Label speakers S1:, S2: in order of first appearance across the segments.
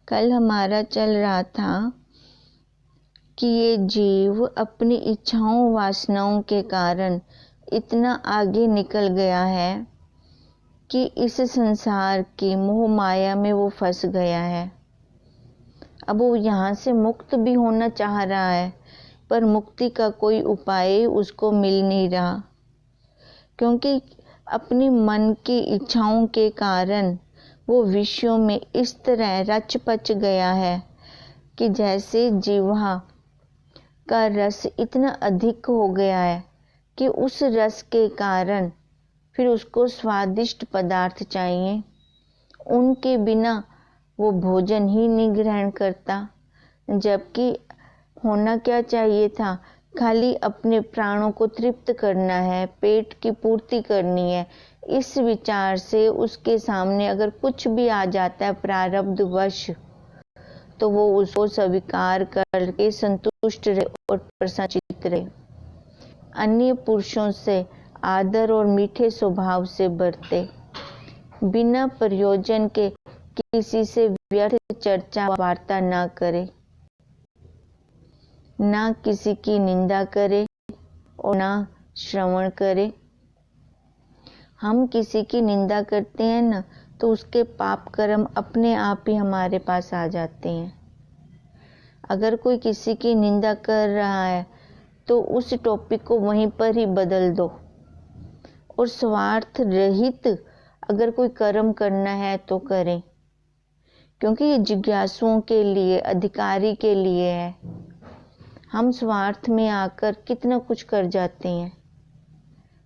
S1: कल हमारा चल रहा था कि ये जीव अपनी इच्छाओं वासनाओं के कारण इतना आगे निकल गया है कि इस संसार की मोह माया में वो फंस गया है। अब वो यहाँ से मुक्त भी होना चाह रहा है, पर मुक्ति का कोई उपाय उसको मिल नहीं रहा, क्योंकि अपनी मन की इच्छाओं के कारण वो विषयों में इस तरह रच पच गया है कि जैसे जीवा का रस इतना अधिक हो गया है कि उस रस के कारण फिर उसको स्वादिष्ट पदार्थ चाहिए, उनके बिना वो भोजन ही नहीं ग्रहण करता। जबकि होना क्या चाहिए था, खाली अपने प्राणों को तृप्त करना है, पेट की पूर्ति करनी है। इस विचार से उसके सामने अगर कुछ भी आ जाता है प्रारब्धवश, तो वो उसको स्वीकार करके संतुष्ट रहे और प्रसन्नचित्त रहे। अन्य पुरुषों से आदर और मीठे स्वभाव से बरते, बिना प्रयोजन के किसी से व्यर्थ चर्चा वार्ता ना करे, ना किसी की निंदा करे और ना श्रवण करे। हम किसी की निंदा करते हैं ना, तो उसके पाप कर्म अपने आप ही हमारे पास आ जाते हैं। अगर कोई किसी की निंदा कर रहा है तो उस टॉपिक को वहीं पर ही बदल दो, और स्वार्थ रहित अगर कोई कर्म करना है तो करें, क्योंकि ये जिज्ञासुओं के लिए, अधिकारी के लिए है। हम स्वार्थ में आकर कितना कुछ कर जाते हैं,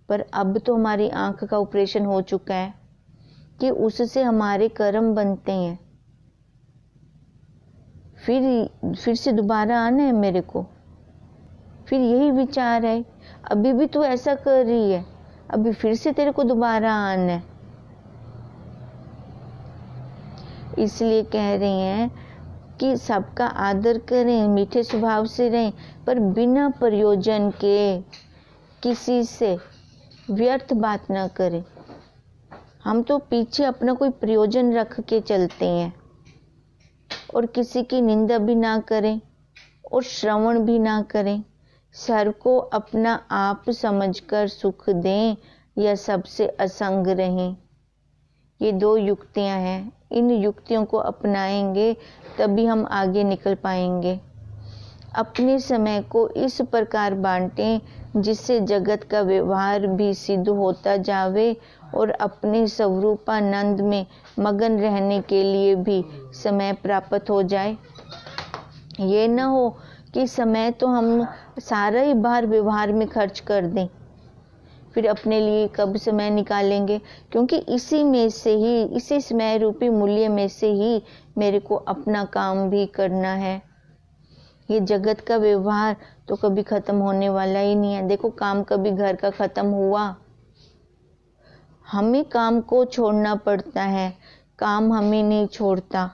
S1: पर अब तो हमारी आंख का ऑपरेशन हो चुका है कि उससे हमारे कर्म बनते हैं। फिर से दोबारा आना है मेरे को, फिर यही विचार है, अभी भी तू ऐसा कर रही है, अभी फिर से तेरे को दोबारा आना है। इसलिए कह रही हैं कि सबका आदर करें, मीठे स्वभाव से रहें, पर बिना प्रयोजन के किसी से व्यर्थ बात ना करें। हम तो पीछे अपना कोई प्रयोजन रख के चलते हैं, और किसी की निंदा भी ना करें और श्रवण भी ना करें। सर को अपना आप समझकर सुख दें या सबसे असंग रहें। ये दो युक्तियां हैं, इन युक्तियों को अपनाएंगे तभी हम आगे निकल पाएंगे। अपने समय को इस प्रकार बांटें जिससे जगत का व्यवहार भी सिद्ध होता जावे और अपने स्वरूपानंद में मगन रहने के लिए भी समय प्राप्त हो जाए। ये न हो कि समय तो हम सारा ही बाहर व्यवहार में खर्च कर दें, फिर अपने लिए कब समय निकालेंगे, क्योंकि इसी में से ही, इसी समय रूपी मूल्य में से ही मेरे को अपना काम भी करना है। ये जगत का व्यवहार तो कभी खत्म होने वाला ही नहीं है। देखो, काम कभी घर का खत्म हुआ? हमें काम को छोड़ना पड़ता है, काम हमें नहीं छोड़ता।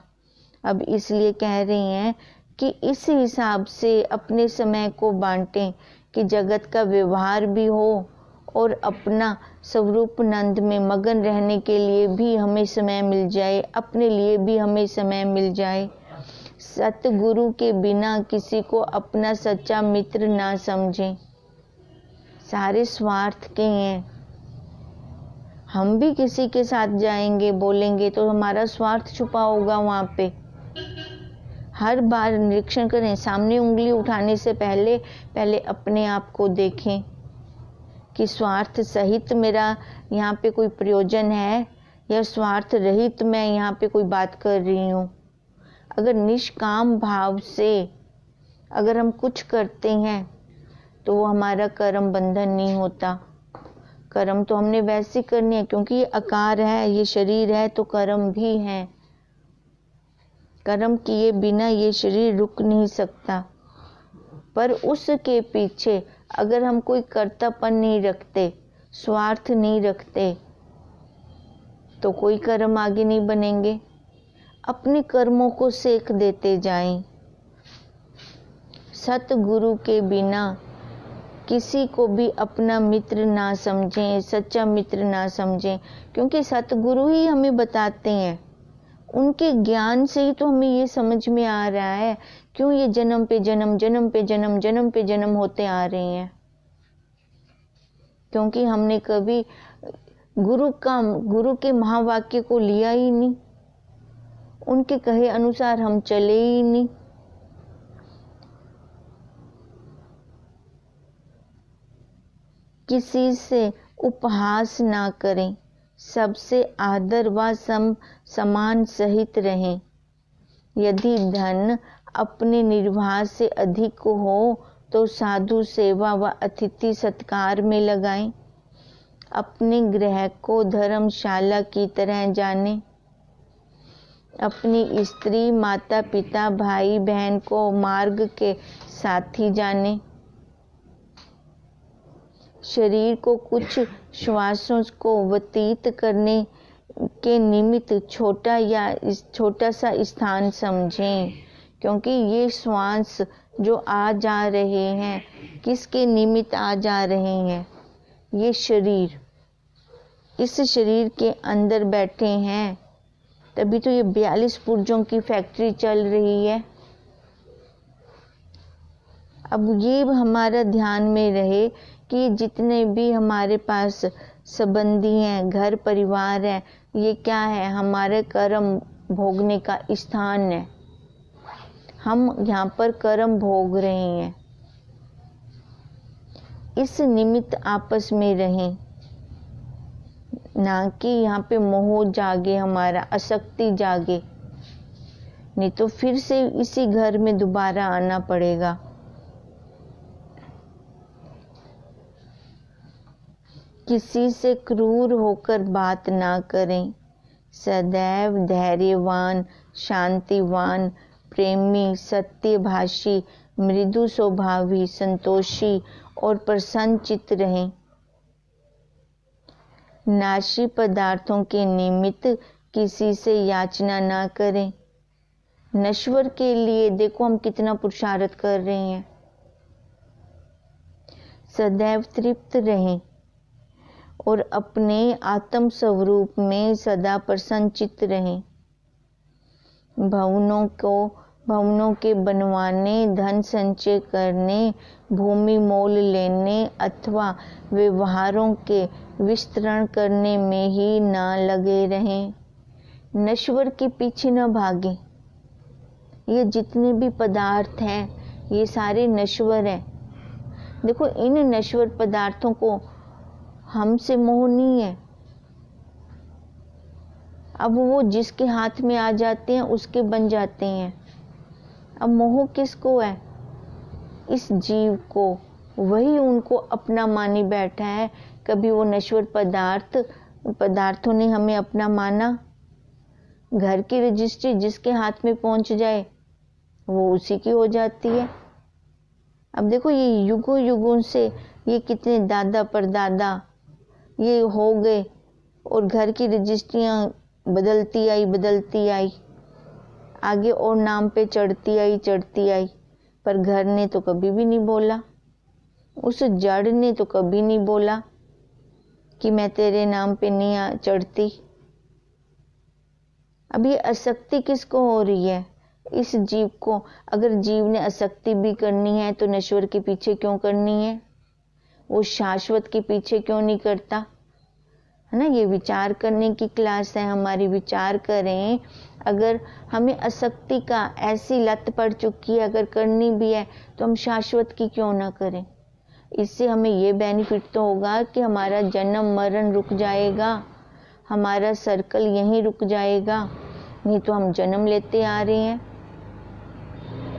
S1: अब इसलिए कह रही हैं कि इस हिसाब से अपने समय को बांटें कि जगत का व्यवहार भी हो और अपना स्वरूप नंद में मगन रहने के लिए भी हमें समय मिल जाए, अपने लिए भी हमें समय मिल जाए। सतगुरु के बिना किसी को अपना सच्चा मित्र ना समझें, सारे स्वार्थ के हैं। हम भी किसी के साथ जाएंगे, बोलेंगे तो हमारा स्वार्थ छुपा होगा वहाँ पे। हर बार निरीक्षण करें, सामने उंगली उठाने से पहले अपने आप को देखें कि स्वार्थ सहित मेरा यहाँ पे कोई प्रयोजन है या स्वार्थ रहित मैं यहाँ पे कोई बात कर रही हूँ। अगर निष्काम भाव से अगर हम कुछ करते हैं तो वो हमारा कर्म बंधन नहीं होता। कर्म तो हमने वैसे करनी है, क्योंकि ये आकार है, ये शरीर है, तो कर्म भी है। कर्म किए बिना ये शरीर रुक नहीं सकता, पर उसके पीछे अगर हम कोई कर्तव्य नहीं रखते, स्वार्थ नहीं रखते, तो कोई कर्म आगे नहीं बनेंगे। अपने कर्मों को सेक देते जाएं। सतगुरु के बिना किसी को भी अपना मित्र ना समझें, सच्चा मित्र ना समझें, क्योंकि सतगुरु ही हमें बताते हैं, उनके ज्ञान से ही तो हमें ये समझ में आ रहा है क्यों ये जन्म पे जन्म, जन्म पे जन्म, जन्म पे जन्म होते आ रहे हैं। क्योंकि हमने कभी गुरु के महावाक्य को लिया ही नहीं, उनके कहे अनुसार हम चले ही नहीं। किसी से उपहास ना करें, सबसे आदर व समान सहित रहें। यदि धन अपने निर्वाह से अधिक हो तो साधु सेवा व अतिथि सत्कार में लगाएं। अपने गृह को धर्मशाला की तरह जानें। अपनी स्त्री, माता पिता, भाई बहन को मार्ग के साथी जानें। शरीर को कुछ श्वासों को व्यतीत करने के निमित्त छोटा सा स्थान समझें, क्योंकि ये श्वास जो आ जा रहे हैं किसके निमित्त आ जा रहे हैं? ये शरीर, इस शरीर के अंदर बैठे हैं, तभी तो ये 42 पुर्जों की फैक्ट्री चल रही है। अब ये हमारा ध्यान में रहे कि जितने भी हमारे पास संबंधी हैं, घर परिवार है, ये क्या है? हमारे कर्म भोगने का स्थान है। हम यहाँ पर कर्म भोग रहे हैं। इस निमित्त आपस में रहें, ना कि यहाँ पे मोह जागे, हमारा आसक्ति जागे, नहीं तो फिर से इसी घर में दोबारा आना पड़ेगा। किसी से क्रूर होकर बात ना करें। सदैव धैर्यवान, शांतिवान, प्रेमी, सत्यभाषी, मृदु स्वभावी, संतोषी और प्रसन्न चित्त रहें। नाशी पदार्थों के निमित्त किसी से याचना ना करें। नश्वर के लिए देखो हम कितना पुरुषार्थ कर रहे हैं। सदैव तृप्त रहें और अपने आत्म स्वरूप में सदा प्रसन्नचित्त रहें। भवनों के बनवाने, धन संचय करने, भूमि मोल लेने अथवा व्यवहारों के विस्तरण करने में ही ना लगे रहें। नश्वर के पीछे न भागें। ये जितने भी पदार्थ हैं ये सारे नश्वर हैं। देखो इन नश्वर पदार्थों को हमसे मोह नहीं है। अब वो जिसके हाथ में आ जाते हैं उसके बन जाते हैं। अब मोह किसको है? इस जीव को। वही उनको अपना मानी बैठा है। कभी वो नश्वर पदार्थों ने हमें अपना माना। घर की रजिस्ट्री जिसके हाथ में पहुंच जाए वो उसी की हो जाती है। अब देखो ये युगों युगों से ये कितने दादा परदादा ये हो गए और घर की रजिस्ट्रियां बदलती आई, आगे और नाम पे चढ़ती आई, पर घर ने तो कभी भी नहीं बोला, उस जड़ ने तो कभी नहीं बोला कि मैं तेरे नाम पे नहीं चढ़ती। अब ये आसक्ति किसको हो रही है? इस जीव को। अगर जीव ने आसक्ति भी करनी है तो नश्वर के पीछे क्यों करनी है? वो शाश्वत के पीछे क्यों नहीं करता? है ना, ये विचार करने की क्लास है हमारी। विचार करें, अगर हमें आसक्ति का ऐसी लत पड़ चुकी है, अगर करनी भी है तो हम शाश्वत की क्यों ना करें? इससे हमें ये बेनिफिट तो होगा कि हमारा जन्म मरण रुक जाएगा, हमारा सर्कल यहीं रुक जाएगा। नहीं तो हम जन्म लेते आ रहे हैं।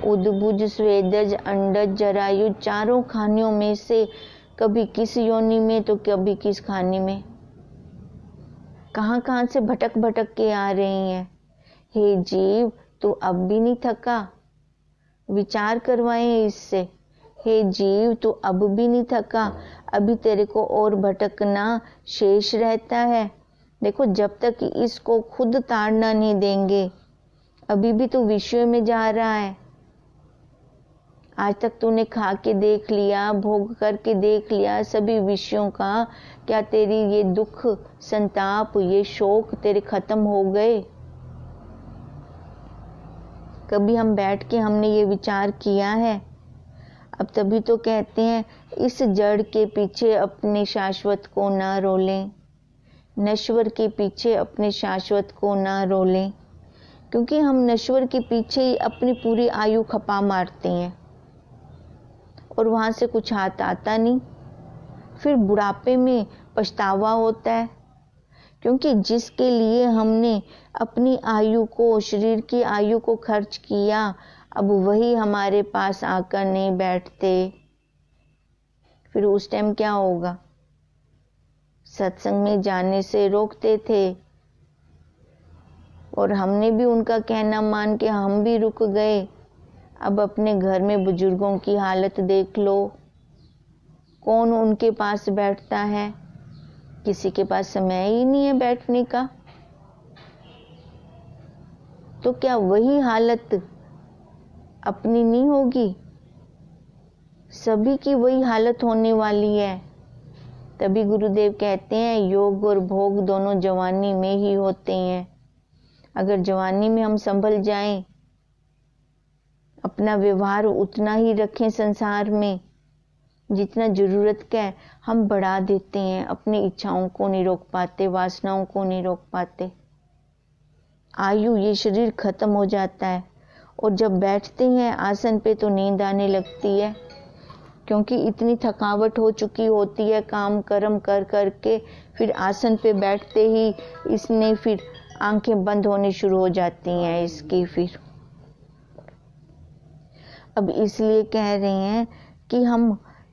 S1: उद्भुज, स्वेदज, अंडज, जरायु चारों खानियों में से कभी किस योनि में तो कभी किस खानी में। कहां से भटक के आ रही हैं। हे जीव, तू अब भी नहीं थका? विचार करवाएं इससे। हे जीव, तू अब भी नहीं थका? अभी तेरे को और भटकना शेष रहता है। देखो जब तक इसको खुद ताड़ना नहीं देंगे, अभी भी तू विषयों में जा रहा है। आज तक तूने खा के देख लिया, भोग करके देख लिया सभी विषयों का। क्या तेरी ये दुख, संताप, ये शोक तेरे खत्म हो गए? कभी हम बैठ के हमने ये विचार किया है? अब तभी तो कहते हैं इस जड़ के पीछे अपने शाश्वत को ना रोलें, नश्वर के पीछे अपने शाश्वत को ना रोलें, क्योंकि हम नश्वर के पीछे ही अपनी पूरी आयु खपा मारते हैं और वहां से कुछ हाथ आता नहीं। फिर बुढ़ापे में पछतावा होता है, क्योंकि जिसके लिए हमने अपनी आयु को, शरीर की आयु को खर्च किया, अब वही हमारे पास आकर नहीं बैठते। फिर उस टाइम क्या होगा? सत्संग में जाने से रोकते थे और हमने भी उनका कहना मान के हम भी रुक गए। अब अपने घर में बुजुर्गों की हालत देख लो, कौन उनके पास बैठता है? किसी के पास समय ही नहीं है बैठने का। तो क्या वही हालत अपनी नहीं होगी? सभी की वही हालत होने वाली है। तभी गुरुदेव कहते हैं योग और भोग दोनों जवानी में ही होते हैं। अगर जवानी में हम संभल जाएं, अपना व्यवहार उतना ही रखें संसार में जितना जरूरत का है, हम बढ़ा देते हैं, अपनी इच्छाओं को नहीं रोक पाते, वासनाओं को नहीं रोक पाते। आयु, ये शरीर खत्म हो जाता है और जब बैठते हैं आसन पे तो नींद आने लगती है, क्योंकि इतनी थकावट हो चुकी होती है काम कर्म कर कर के। फिर आसन पे बैठते ही इसने फिर आंखें बंद होनी शुरू हो जाती हैं इसकी। फिर अब इसलिए कह रहे हैं कि हम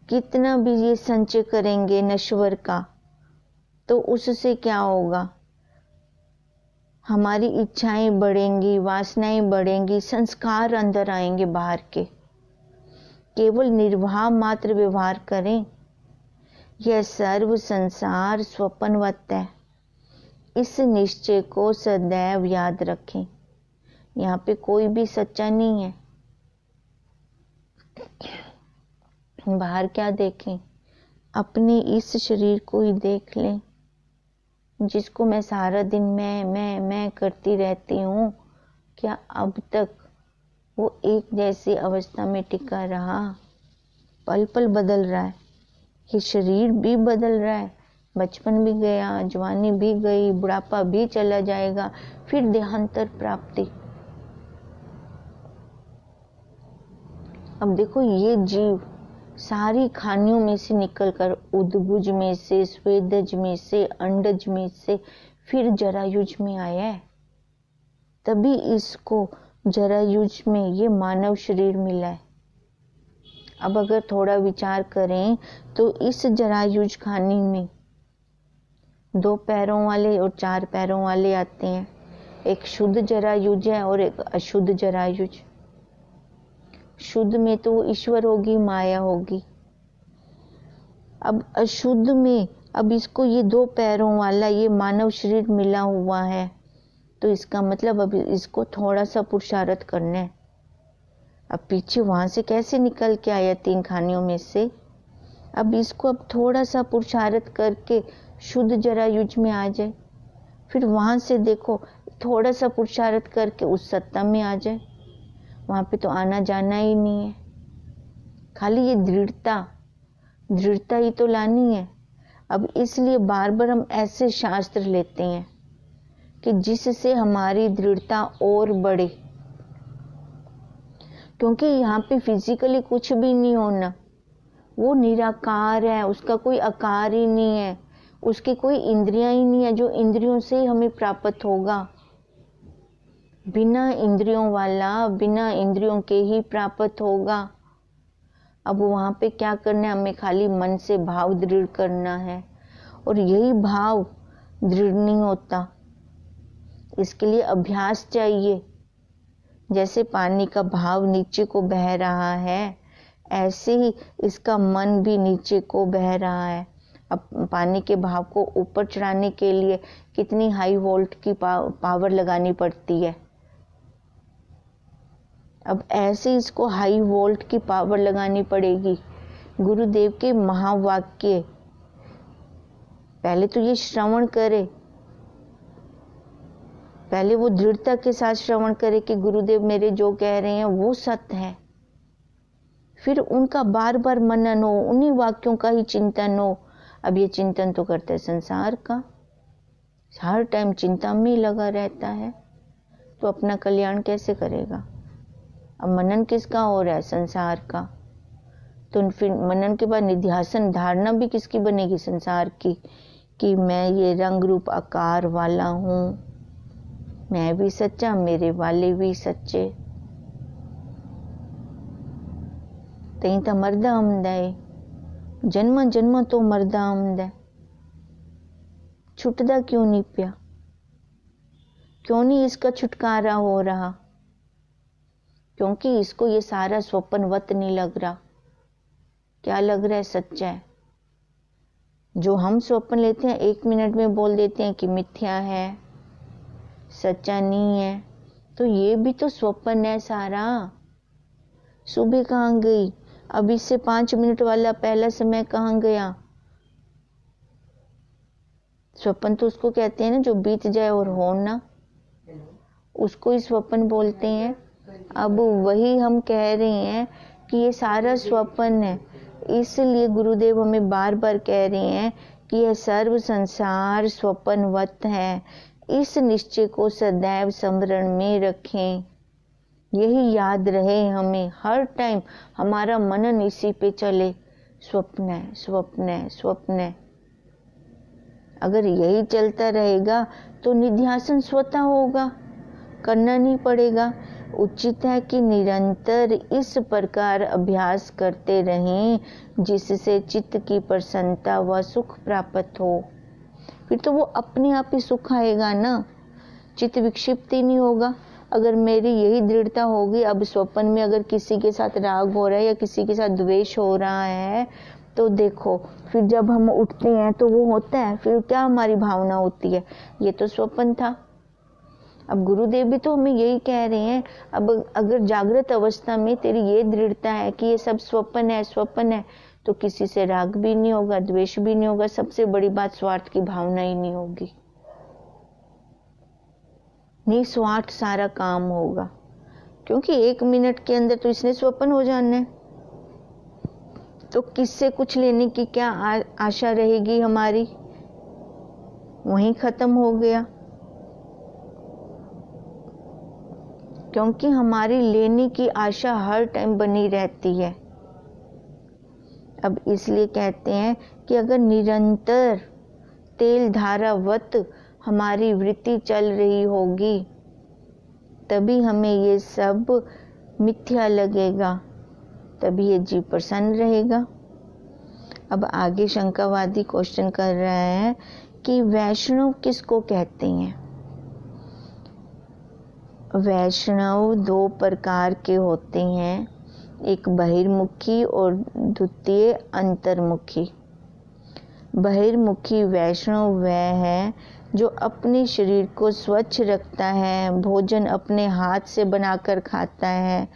S1: कितना भी ये संचय करेंगे नश्वर का, तो उससे क्या होगा? हमारी इच्छाएं बढ़ेंगी, वासनाएं बढ़ेंगी, संस्कार अंदर आएंगे बाहर के। केवल निर्वाह मात्र व्यवहार करें। यह सर्व संसार स्वप्नवत है, इस निश्चय को सदैव याद रखें। यहाँ पे कोई भी सच्चा नहीं है। बाहर क्या देखें? अपने इस शरीर को ही देख लें, जिसको मैं सारा दिन मैं करती रहती हूँ। क्या अब तक वो एक जैसी अवस्था में टिका रहा? पल पल बदल रहा है, ये शरीर भी बदल रहा है। बचपन भी गया, जवानी भी गई, बुढ़ापा भी चला जाएगा, फिर देहांतर प्राप्ति। अब देखो, ये जीव सारी खानियों में से निकलकर उद्भुज में से, स्वेदज में से, अंडज में से फिर जरायुज में आया है। तभी इसको जरायुज में ये मानव शरीर मिला है। अब अगर थोड़ा विचार करें तो इस जरायुज खानी में 2 पैरों वाले और 4 पैरों वाले आते हैं। एक शुद्ध जरायुज है और एक अशुद्ध जरायुज। शुद्ध में तो वो ईश्वर होगी, माया होगी। अब अशुद्ध में अब इसको ये 2 पैरों वाला ये मानव शरीर मिला हुआ है, तो इसका मतलब अब इसको थोड़ा सा पुरुषार्थ करना है। अब पीछे वहां से कैसे निकल के आया 3 खानियों में से? अब इसको अब थोड़ा सा पुरुषार्थ करके शुद्ध जरायुज में आ जाए, फिर वहां से देखो थोड़ा सा पुरुषार्थ करके उस सत्ता में आ जाए। वहां पे तो आना जाना ही नहीं है, खाली ये दृढ़ता ही तो लानी है। अब इसलिए बार बार हम ऐसे शास्त्र लेते हैं कि जिससे हमारी दृढ़ता और बढ़े, क्योंकि यहाँ पे फिजिकली कुछ भी नहीं होना। वो निराकार है, उसका कोई आकार ही नहीं है, उसकी कोई इंद्रियां ही नहीं है जो इंद्रियों से ही हमें प्राप्त होगा। बिना इंद्रियों वाला बिना इंद्रियों के ही प्राप्त होगा। अब वहां पे क्या करना है? हमें खाली मन से भाव दृढ़ करना है, और यही भाव दृढ़ नहीं होता, इसके लिए अभ्यास चाहिए। जैसे पानी का भाव नीचे को बह रहा है, ऐसे ही इसका मन भी नीचे को बह रहा है। अब पानी के भाव को ऊपर चढ़ाने के लिए कितनी हाई वोल्ट की पावर लगानी पड़ती है। अब ऐसे इसको हाई वोल्ट की पावर लगानी पड़ेगी। गुरुदेव के महावाक्य पहले तो ये श्रवण करे, पहले वो दृढ़ता के साथ श्रवण करे कि गुरुदेव मेरे जो कह रहे हैं वो सत्य है, फिर उनका बार बार मनन हो, उन्हीं वाक्यों का ही चिंतन हो। अब ये चिंतन तो करते हैं संसार का, हर टाइम चिंता में ही लगा रहता है, तो अपना कल्याण कैसे करेगा? अब मनन किसका हो रहा है? संसार का। तो फिर मनन के बाद निध्यासन धारणा भी किसकी बनेगी? संसार की, कि मैं ये रंग रूप आकार वाला हूं, मैं भी सच्चा, मेरे वाले भी सच्चे। तई तो मर्दा आमद है, जन्म जन्म तो मर्दा आमद है, छुटदा क्यों नहीं पिया? क्यों नहीं इसका छुटकारा हो रहा? क्योंकि इसको ये सारा स्वप्नवत नहीं लग रहा। क्या लग रहा है? सच्चा है। जो हम स्वप्न लेते हैं 1 मिनट में बोल देते हैं कि मिथ्या है, सच्चा नहीं है, तो ये भी तो स्वप्न है सारा। सुबह कहाँ गई? अब इससे 5 मिनट वाला पहला समय कहाँ गया? स्वप्न तो उसको कहते हैं ना जो बीत जाए और हो ना, उसको ही स्वप्न बोलते हैं। अब वही हम कह रहे हैं कि ये सारा स्वप्न है, इसलिए गुरुदेव हमें बार बार कह रहे हैं कि यह सर्व संसार स्वप्नवत है। इस निश्चय को सदैव स्मरण में रखें, यही याद रहे हमें, हर टाइम हमारा मनन इसी पे चले, स्वप्न है, स्वप्न है, स्वप्न है। अगर यही चलता रहेगा तो निध्यासन स्वतः होगा, करना नहीं पड़ेगा। उचित है कि निरंतर इस प्रकार अभ्यास करते रहें जिससे चित्त की प्रसन्नता व सुख प्राप्त हो। फिर तो वो अपने आप ही सुख आएगा ना, चित्त विक्षिप्त ही नहीं होगा। अगर मेरी यही दृढ़ता होगी, अब स्वप्न में अगर किसी के साथ राग हो रहा है या किसी के साथ द्वेष हो रहा है, तो देखो फिर जब हम उठते हैं तो वो होता है, फिर क्या हमारी भावना होती है? ये तो स्वप्न था। अब गुरुदेव भी तो हमें यही कह रहे हैं, अब अगर जागृत अवस्था में तेरी ये दृढ़ता है कि ये सब स्वप्न है, स्वप्न है, तो किसी से राग भी नहीं होगा, द्वेष भी नहीं होगा, सबसे बड़ी बात स्वार्थ की भावना ही नहीं होगी, निस्वार्थ सारा काम होगा। क्योंकि 1 मिनट के अंदर तो इसने स्वप्न हो जाना है, तो किससे कुछ लेने की क्या आशा रहेगी हमारी? वहीं खत्म हो गया। क्योंकि हमारी लेने की आशा हर टाइम बनी रहती है। अब इसलिए कहते हैं कि अगर निरंतर तेल धारावत हमारी वृत्ति चल रही होगी, तभी हमें ये सब मिथ्या लगेगा, तभी ये जीव प्रसन्न रहेगा। अब आगे शंकावादी क्वेश्चन कर रहा है कि वैष्णव किसको कहते हैं? वैष्णव 2 प्रकार के होते हैं, एक बहिर्मुखी और द्वितीय अंतर्मुखी। बहिर्मुखी वैष्णव वह है जो अपने शरीर को स्वच्छ रखता है, भोजन अपने हाथ से बनाकर खाता है,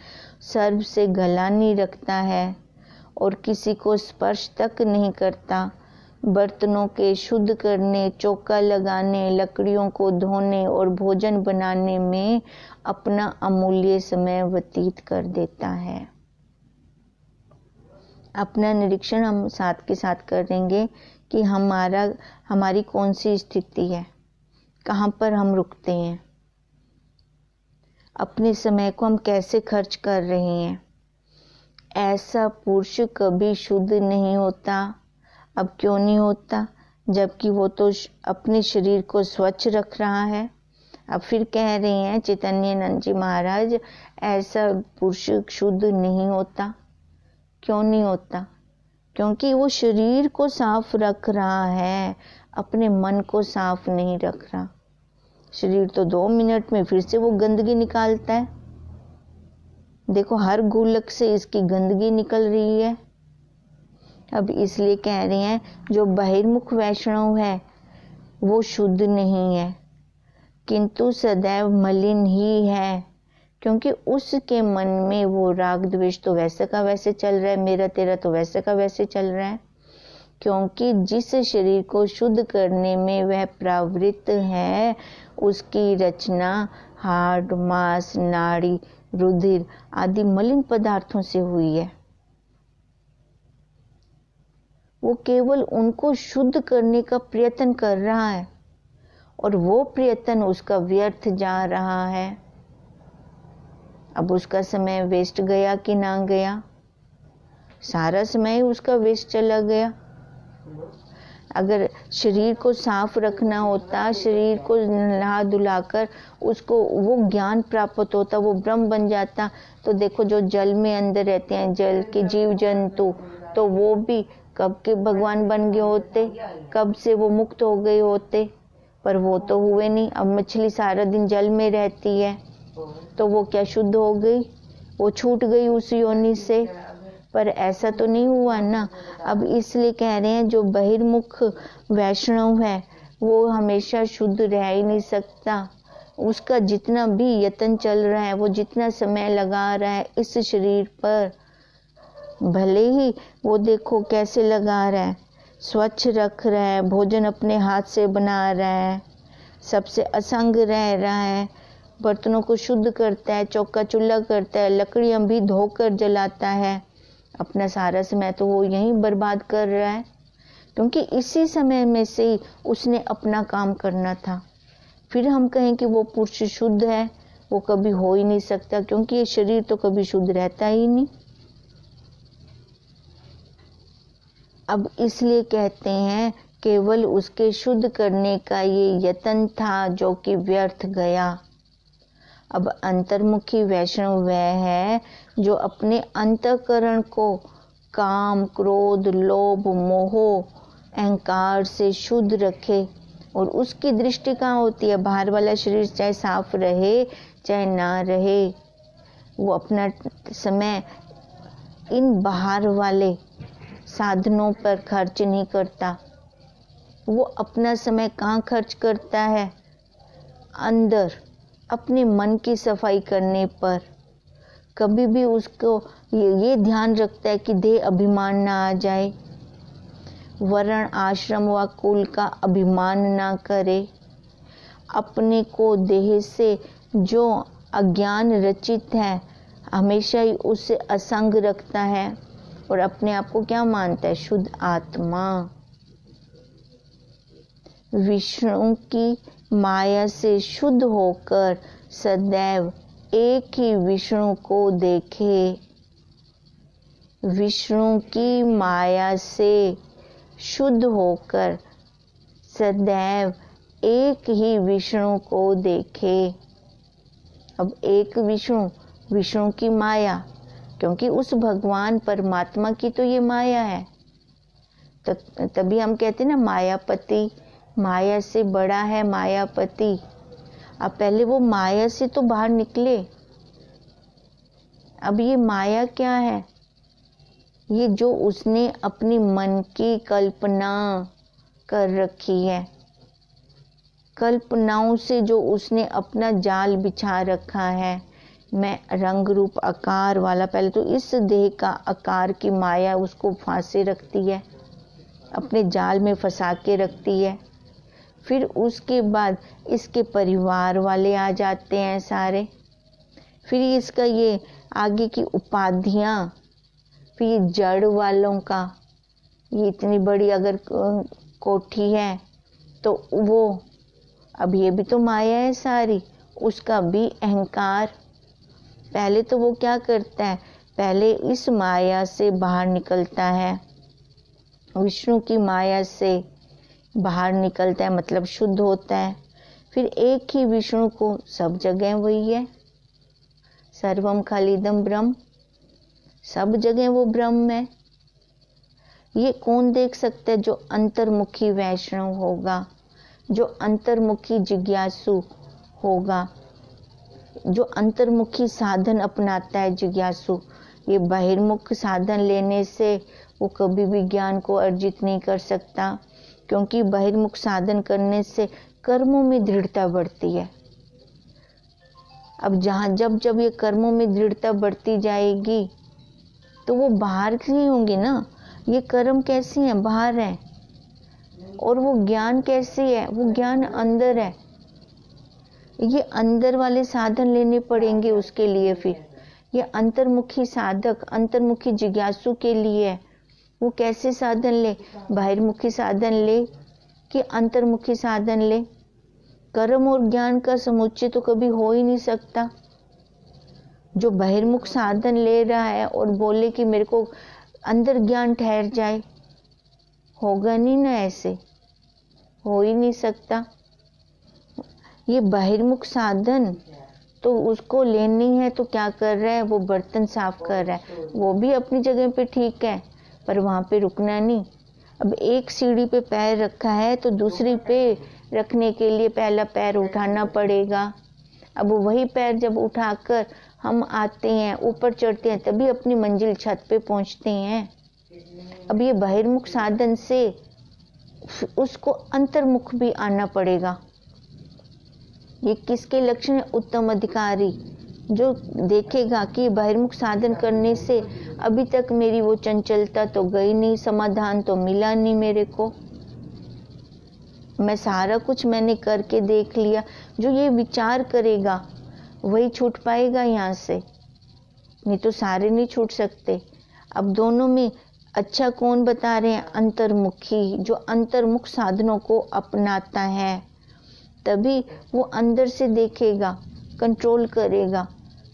S1: सर्प से गला नहीं रखता है और किसी को स्पर्श तक नहीं करता, बर्तनों के शुद्ध करने, चौका लगाने, लकड़ियों को धोने और भोजन बनाने में अपना अमूल्य समय व्यतीत कर देता है। अपना निरीक्षण हम साथ के साथ करेंगे कि हमारी कौन सी स्थिति है, कहाँ पर हम रुकते हैं, अपने समय को हम कैसे खर्च कर रहे हैं। ऐसा पुरुष कभी शुद्ध नहीं होता। अब क्यों नहीं होता? जबकि वो तो अपने शरीर को स्वच्छ रख रहा है। अब फिर कह रहे हैं चैतन्यानंद जी महाराज, ऐसा पुरुष शुद्ध नहीं होता। क्यों नहीं होता? क्योंकि वो शरीर को साफ रख रहा है, अपने मन को साफ नहीं रख रहा। शरीर तो 2 मिनट में फिर से वो गंदगी निकालता है। देखो हर गुलक से इसकी गंदगी निकल रही है। अब इसलिए कह रहे हैं जो बहिर्मुख वैष्णव है वो शुद्ध नहीं है, किंतु सदैव मलिन ही है, क्योंकि उसके मन में वो राग द्वेष तो वैसे का वैसे चल रहा है, मेरा तेरा तो वैसे का वैसे चल रहा है। क्योंकि जिस शरीर को शुद्ध करने में वह प्रवृत्त है उसकी रचना हाड़, मांस, नाड़ी, रुधिर आदि मलिन पदार्थों से हुई है। वो केवल उनको शुद्ध करने का प्रयत्न कर रहा है और वो प्रयत्न उसका व्यर्थ जा रहा है। अब उसका समय वेस्ट गया कि ना गया? सारा समय उसका वेस्ट चला गया। अगर शरीर को साफ रखना होता, शरीर को नहा धुलाकर उसको वो ज्ञान प्राप्त होता, वो ब्रह्म बन जाता, तो देखो जो जल में अंदर रहते हैं, जल के जीव जंतु, तो वो भी कब के भगवान बन गए होते, कब से वो मुक्त हो गए होते, पर वो तो हुए नहीं। अब मछली सारा दिन जल में रहती है, तो वो क्या शुद्ध हो गई? वो छूट गई उस योनि से, पर ऐसा तो नहीं हुआ ना। अब इसलिए कह रहे हैं जो बहिर्मुख वैष्णव है वो हमेशा शुद्ध रह ही नहीं सकता। उसका जितना भी यत्न चल रहा है, वो जितना समय लगा रहा है इस शरीर पर, भले ही वो देखो कैसे लगा रहा है, स्वच्छ रख रहा है, भोजन अपने हाथ से बना रहा है, सबसे असंग रह रहा है, बर्तनों को शुद्ध करता है, चौका चूल्हा करता है, लकड़ियां भी धोकर जलाता है, अपना सारा समय तो वो यहीं बर्बाद कर रहा है, क्योंकि इसी समय में से ही उसने अपना काम करना था। फिर हम कहें कि वो पुरुष शुद्ध है, वो कभी हो ही नहीं सकता, क्योंकि ये शरीर तो कभी शुद्ध रहता ही नहीं। अब इसलिए कहते हैं केवल उसके शुद्ध करने का ये यत्न था जो कि व्यर्थ गया। अब अंतर्मुखी वैष्णव वह है जो अपने अंतःकरण को काम, क्रोध, लोभ, मोह, अहंकार से शुद्ध रखे, और उसकी दृष्टि कहाँ होती है? बाहर वाला शरीर चाहे साफ रहे चाहे ना रहे, वो अपना समय इन बाहर वाले साधनों पर खर्च नहीं करता। वो अपना समय कहाँ खर्च करता है? अंदर अपने मन की सफाई करने पर। कभी भी उसको ये ध्यान रखता है कि देह अभिमान ना आ जाए, वर्ण, आश्रम व कुल का अभिमान ना करे, अपने को देह से जो अज्ञान रचित है हमेशा ही उससे असंग रखता है, और अपने आप को क्या मानता है? शुद्ध आत्मा। विष्णु की माया से शुद्ध होकर सदैव एक ही विष्णु को देखे। विष्णु की माया से शुद्ध होकर सदैव एक ही विष्णु को देखे। अब एक विष्णु, विष्णु की माया, क्योंकि उस भगवान परमात्मा की तो ये माया है, तो तभी हम कहते हैं ना मायापति, माया से बड़ा है मायापति। अब पहले वो माया से तो बाहर निकले। अब ये माया क्या है? ये जो उसने अपनी मन की कल्पना कर रखी है, कल्पनाओं से जो उसने अपना जाल बिछा रखा है। मैं रंग रूप आकार वाला, पहले तो इस देह का आकार की माया उसको फांसे रखती है, अपने जाल में फंसा के रखती है। फिर उसके बाद इसके परिवार वाले आ जाते हैं सारे, फिर इसका ये आगे की उपाधियां, फिर ये जड़ वालों का, ये इतनी बड़ी अगर कोठी है तो वो, अब ये भी तो माया है सारी, उसका भी अहंकार। पहले तो वो क्या करता है? पहले इस माया से बाहर निकलता है, विष्णु की माया से बाहर निकलता है, मतलब शुद्ध होता है। फिर एक ही विष्णु को सब जगह वही है, सर्वम खलिदम ब्रह्म, सब जगह वो ब्रह्म है। ये कौन देख सकता है? जो अंतर्मुखी वैष्णव होगा, जो अंतर्मुखी जिज्ञासु होगा, जो अंतर्मुखी साधन अपनाता है जिज्ञासु। ये बहिर्मुख साधन लेने से वो कभी भी ज्ञान को अर्जित नहीं कर सकता, क्योंकि बहिर्मुख साधन करने से कर्मों में दृढ़ता बढ़ती है। अब जब ये कर्मों में दृढ़ता बढ़ती जाएगी तो वो बाहर की नहीं होंगी ना। ये कर्म कैसी है? बाहर है, और वो ज्ञान कैसी है? वो ज्ञान अंदर है। ये अंदर वाले साधन लेने पड़ेंगे उसके लिए। फिर ये अंतर्मुखी साधक, अंतर्मुखी जिज्ञासु के लिए है। वो कैसे साधन ले? बाहिर्मुखी साधन ले कि अंतर्मुखी साधन ले? कर्म और ज्ञान का समुच्चय तो कभी हो ही नहीं सकता। जो बहिर्मुख साधन ले रहा है और बोले कि मेरे को अंदर ज्ञान ठहर जाए, होगा नहीं ना, ऐसे हो ही नहीं सकता। ये बहिर्मुख साधन तो उसको लेनी है, तो क्या कर रहा है? वो बर्तन साफ कर रहा है। वो भी अपनी जगह पे ठीक है, पर वहाँ पे रुकना नहीं। अब एक सीढ़ी पे पैर रखा है तो दूसरी पे रखने के लिए पहला पैर उठाना पड़ेगा। अब वही पैर जब उठाकर हम आते हैं, ऊपर चढ़ते हैं, तभी अपनी मंजिल छत पे पहुँचते हैं। अब ये बहिर्मुख साधन से उसको अंतर्मुख भी आना पड़ेगा। ये किसके लक्षण है? उत्तम अधिकारी, जो देखेगा कि बहिर्मुख साधन करने से अभी तक मेरी वो चंचलता तो गई नहीं, समाधान तो मिला नहीं मेरे को, मैं सारा कुछ मैंने करके देख लिया। जो ये विचार करेगा वही छूट पाएगा यहाँ से, नहीं तो सारे नहीं छूट सकते। अब दोनों में अच्छा कौन बता रहे हैं? अंतर्मुखी, जो अंतर्मुख साधनों को अपनाता है, तभी वो अंदर से देखेगा, कंट्रोल करेगा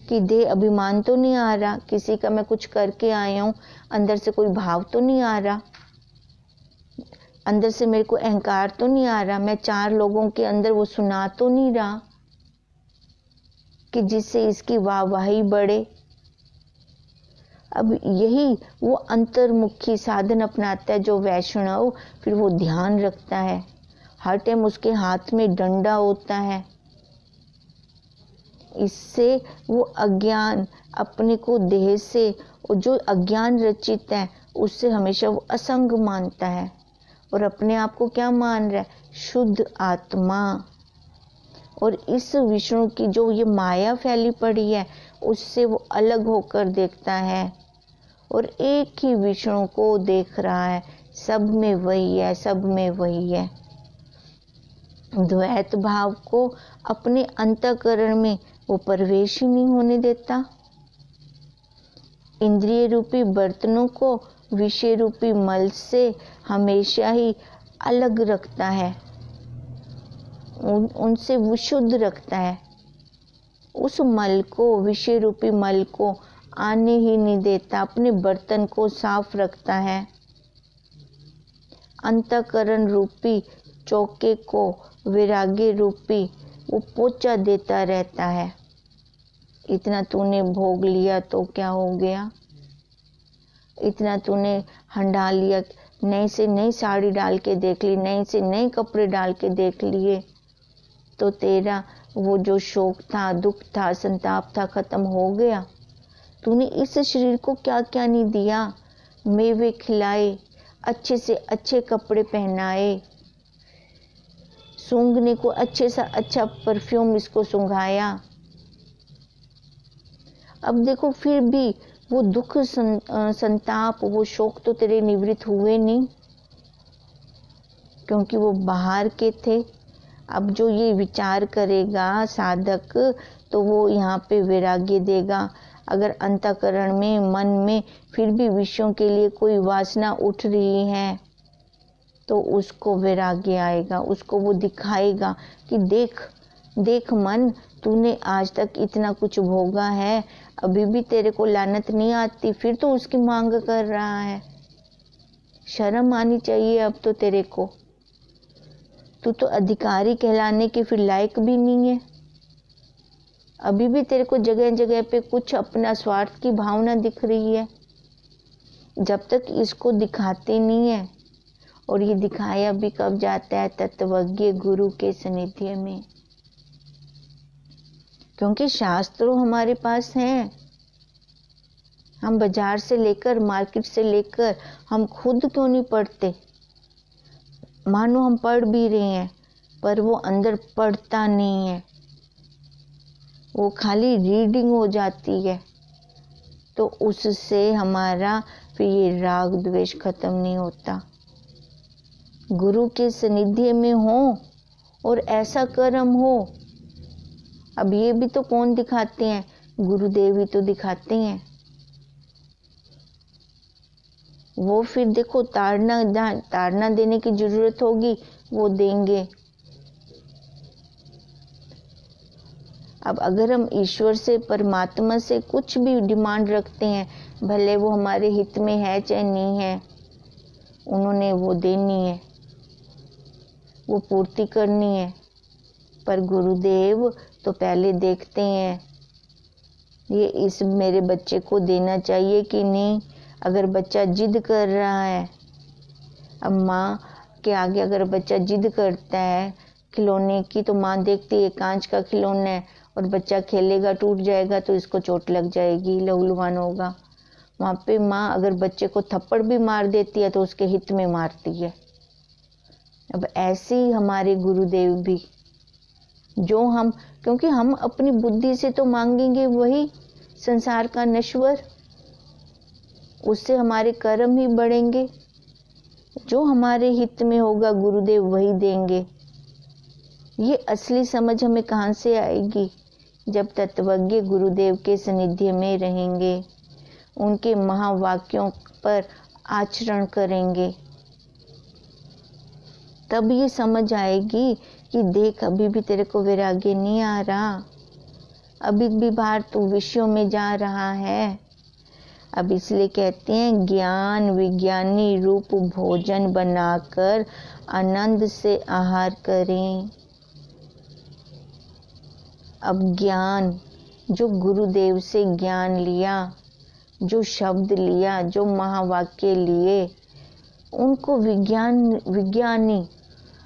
S1: कि देह अभिमान तो नहीं आ रहा, किसी का मैं कुछ करके आया हूँ, अंदर से कोई भाव तो नहीं आ रहा, अंदर से मेरे को अहंकार तो नहीं आ रहा, मैं चार लोगों के अंदर वो सुना तो नहीं रहा कि जिससे इसकी वाहवाही बढ़े। अब यही वो अंतर्मुखी साधन अपनाता है जो वैष्णव। फिर वो ध्यान रखता है, हर टाइम उसके हाथ में डंडा होता है। इससे वो अज्ञान अपने को देह से, और जो अज्ञान रचित है उससे हमेशा वो असंग मानता है, और अपने आप को क्या मान रहा है? शुद्ध आत्मा। और इस विष्णु की जो ये माया फैली पड़ी है उससे वो अलग होकर देखता है, और एक ही विष्णु को देख रहा है, सब में वही है, सब में वही है। द्वैत भाव को अपने अंतःकरण में वो प्रवेश ही नहीं होने देता। इंद्रिय रूपी बर्तनों को विषय रूपी मल से हमेशा ही अलग रखता है, उनसे विशुद्ध रखता है। उस मल को, विषय रूपी मल को आने ही नहीं देता, अपने बर्तन को साफ रखता है। अंतःकरण रूपी चौके को वैराग्य रूपी वो पोंछा देता रहता है। इतना तूने भोग लिया तो क्या हो गया? इतना तूने हंडा लिया, नई से नई साड़ी डाल के देख ली, नई से नए कपड़े डाल के देख लिए, तो तेरा वो जो शोक था, दुख था, संताप था, खत्म हो गया। तूने इस शरीर को क्या क्या नहीं दिया? मेवे खिलाए, अच्छे से अच्छे कपड़े पहनाए, सूंघने को अच्छे से अच्छा परफ्यूम इसको सुंघाया। अब देखो फिर भी वो दुख, संताप, वो शोक तो तेरे निवृत्त हुए नहीं, क्योंकि वो बाहर के थे। अब जो ये विचार करेगा साधक, तो वो यहाँ पे वैराग्य देगा। अगर अंतःकरण में, मन में फिर भी विषयों के लिए कोई वासना उठ रही है, तो उसको वैराग्य आएगा, उसको वो दिखाएगा कि देख देख मन, तूने आज तक इतना कुछ भोगा है, अभी भी तेरे को लानत नहीं आती, फिर तो उसकी मांग कर रहा है। शर्म आनी चाहिए अब तो तेरे को, तू तो अधिकारी कहलाने के फिर लायक भी नहीं है। अभी भी तेरे को जगह जगह पे कुछ अपना स्वार्थ की भावना दिख रही है। जब तक इसको दिखाते नहीं है, और ये दिखाया भी कब जाता है? तत्वज्ञ गुरु के सानिध्य में, क्योंकि शास्त्र हमारे पास हैं। हम बाजार से लेकर, मार्केट से लेकर, हम खुद क्यों नहीं पढ़ते? मानो हम पढ़ भी रहे हैं, पर वो अंदर पढ़ता नहीं है, वो खाली रीडिंग हो जाती है। तो उससे हमारा फिर ये राग द्वेष खत्म नहीं होता। गुरु के सानिध्य में हो और ऐसा कर्म हो अब ये भी तो कौन दिखाते हैं? गुरुदेव ही तो दिखाते हैं। वो फिर देखो ताड़ना देने की जरूरत होगी, वो देंगे। अब अगर हम ईश्वर से, परमात्मा से कुछ भी डिमांड रखते हैं, भले वो हमारे हित में है चाहे नहीं है, उन्होंने वो देनी है, वो पूर्ति करनी है। पर गुरुदेव तो पहले देखते हैं ये इस मेरे बच्चे को देना चाहिए कि नहीं। अगर बच्चा जिद कर रहा है, अब माँ के आगे अगर बच्चा जिद करता है खिलौने की, तो माँ देखती है कांच का खिलौना है और बच्चा खेलेगा टूट जाएगा तो इसको चोट लग जाएगी, लहूलुहान होगा। वहाँ पे माँ अगर बच्चे को थप्पड़ भी मार देती है तो उसके हित में मारती है। अब ऐसे ही हमारे गुरुदेव भी, जो हम, क्योंकि हम अपनी बुद्धि से तो मांगेंगे वही संसार का नश्वर, उससे हमारे कर्म ही बढ़ेंगे। जो हमारे हित में होगा गुरुदेव वही देंगे। ये असली समझ हमें कहाँ से आएगी? जब तत्वज्ञ गुरुदेव के सानिध्य में रहेंगे, उनके महावाक्यों पर आचरण करेंगे, तब ये समझ आएगी कि देख अभी भी तेरे को वैराग्य नहीं आ रहा, अभी भी बाहर तू विषयों में जा रहा है। अब इसलिए कहते हैं ज्ञान विज्ञानी रूप भोजन बनाकर आनंद से आहार करें। अब ज्ञान, जो गुरुदेव से ज्ञान लिया, जो शब्द लिया, जो महावाक्य लिए, उनको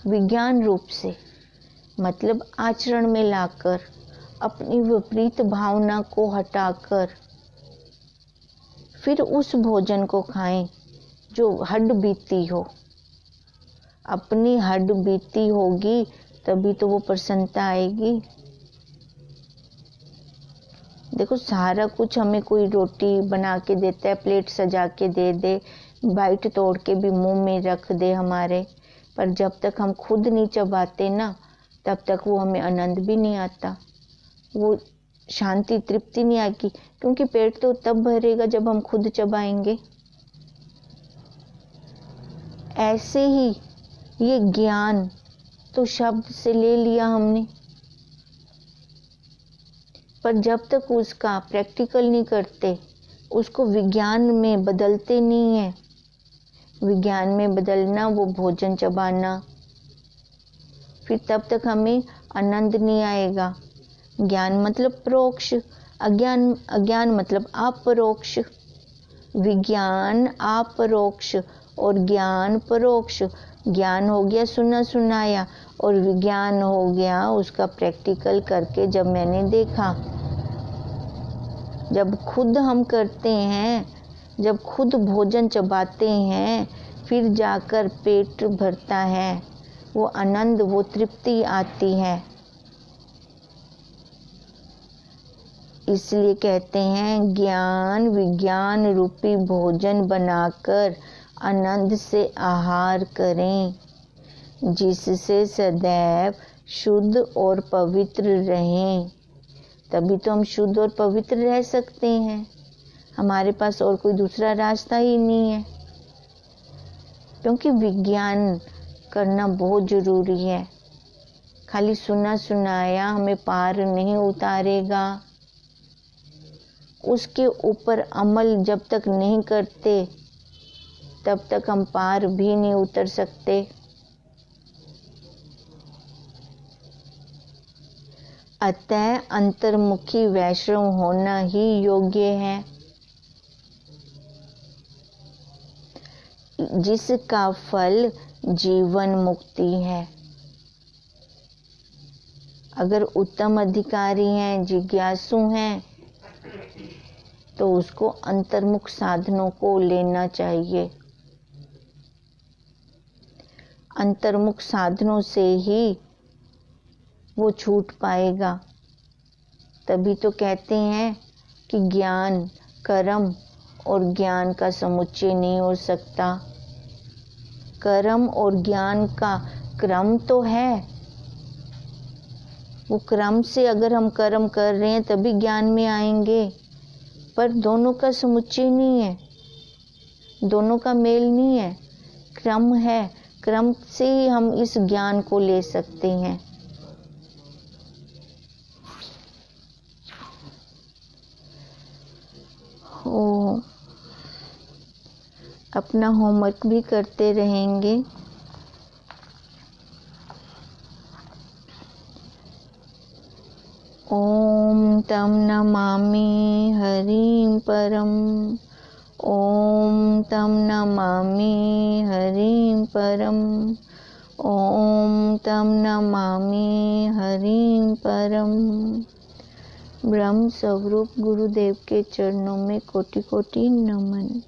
S1: विज्ञान रूप से, मतलब आचरण में लाकर, अपनी विपरीत भावना को हटाकर फिर उस भोजन को खाएं जो हड्ड बीती हो। अपनी हड्ड बीती होगी तभी तो वो प्रसन्नता आएगी। देखो सारा कुछ हमें कोई रोटी बना के देता है, प्लेट सजा के दे दे, बाइट तोड़ के भी मुंह में रख दे हमारे, पर जब तक हम खुद नहीं चबाते ना, तब तक वो हमें आनंद भी नहीं आता, वो शांति तृप्ति नहीं आएगी। क्योंकि पेट तो तब भरेगा जब हम खुद चबाएंगे। ऐसे ही ये ज्ञान तो शब्द से ले लिया हमने, पर जब तक उसका प्रैक्टिकल नहीं करते, उसको विज्ञान में बदलते नहीं है। विज्ञान में बदलना वो भोजन चबाना, फिर तब तक हमें आनंद नहीं आएगा। ज्ञान मतलब परोक्ष, अज्ञान मतलब अपरोक्ष। विज्ञान अपरोक्ष और ज्ञान परोक्ष। ज्ञान हो गया सुना सुनाया और विज्ञान हो गया उसका प्रैक्टिकल करके जब मैंने देखा। जब खुद हम करते हैं, जब खुद भोजन चबाते हैं, फिर जाकर पेट भरता है, वो आनंद, वो तृप्ति आती है। इसलिए कहते हैं ज्ञान विज्ञान रूपी भोजन बनाकर आनंद से आहार करें, जिससे सदैव शुद्ध और पवित्र रहें। तभी तो हम शुद्ध और पवित्र रह सकते हैं। हमारे पास और कोई दूसरा रास्ता ही नहीं है, क्योंकि विज्ञान करना बहुत जरूरी है। खाली सुना सुनाया हमें पार नहीं उतारेगा। उसके ऊपर अमल जब तक नहीं करते, तब तक हम पार भी नहीं उतर सकते। अतः अंतर्मुखी वैष्णव होना ही योग्य है, जिसका फल जीवन मुक्ति है। अगर उत्तम अधिकारी हैं, जिज्ञासु हैं, तो उसको अंतर्मुख साधनों को लेना चाहिए। अंतर्मुख साधनों से ही वो छूट पाएगा। तभी तो कहते हैं कि ज्ञान कर्म और ज्ञान का समुच्चय नहीं हो सकता। कर्म और ज्ञान का क्रम तो है, वो क्रम से अगर हम कर्म कर रहे हैं तभी ज्ञान में आएंगे, पर दोनों का समुच्चय नहीं है, दोनों का मेल नहीं है, क्रम है। क्रम से ही हम इस ज्ञान को ले सकते हैं। ओ, अपना होमवर्क भी करते रहेंगे। ओम तम नमामि हरिं परम, ओम तम नमामि हरिं परम, ओम तम नमामि हरिं परम। ब्रह्म स्वरूप गुरुदेव के चरणों में कोटि कोटि नमन।